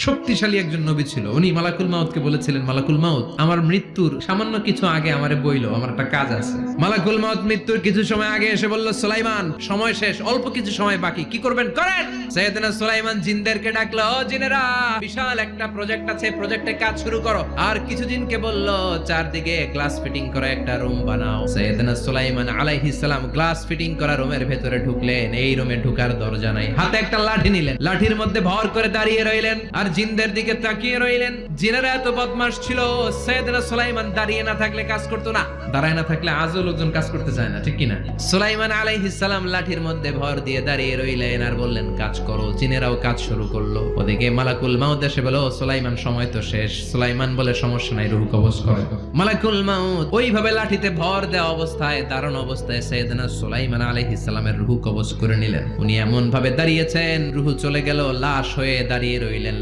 শক্তিশালী একজন নবী ছিল। উনি মালাকুল মাউতকে বলেছিলেন, মালাকুল মাউত, আমার মৃত্যুর সামান্য কিছু আগে আমারে বইলো, আমার একটা কাজ আছে। মালাকুল মাউত মৃত্যুর কিছু সময় আগে এসে বলল, সুলাইমান, সময় শেষ, অল্প কিছু সময় বাকি, কি করবেন করেন। সাইয়েদনা সুলাইমান জিনদেরকে ডাকলো, ও জিনেরা, বিশাল একটা প্রজেক্ট আছে, প্রজেক্টে কাজ শুরু করো। আর কিছু জিনকে বলল, চারদিকে গ্লাস ফিটিং করা একটা রুম বানাও। সাইয়েদনা সুলাইমান আলাইহিস সালাম গ্লাস ফিটিং করা রুমের ভেতরে ঢুকলেন। এই রুমে ঢুকার দরজা নাই, হাতে একটা লাঠি নিলেন, লাঠির মধ্যে ভর করে দাঁড়িয়ে রইলেন আর জিনদের দিকে তাকিয়ে রইলেন। জিনেরা এত বদমাশ ছিল, সাইয়েদনা সুলাইমান দাঁড়িয়ে না থাকলে কাজ করতো না, দাঁড়ায় না থাকলে আজও লোকজন কাজ করতে চায় না, ঠিক কিনা? সুলাইমান আলাইহিস সালাম লাঠির মধ্যে ভর দিয়ে দাঁড়িয়ে রইলেন আর বললেন, কাজ করো। জিনেরাও কাজ শুরু করলো। ওদিকে মালাকুল মাউত এসে বলো, সুলাইমান, সময় তো শেষ। সুলাইমান বলে, সমস্যা নাই, রূহ কবজ করো। মালাকুল মাউত ওইভাবে লাঠিতে ভর দেওয়া অবস্থায়, দাঁড়ানো অবস্থায় সাইয়েদনা সুলাইমান আলাইহিস সালামের রূহ কবজ করে নিলেন। উনি এমন ভাবে দাঁড়িয়েছেন, রূহ চলে গেল, লাশ হয়ে দাঁড়িয়ে রইলেন।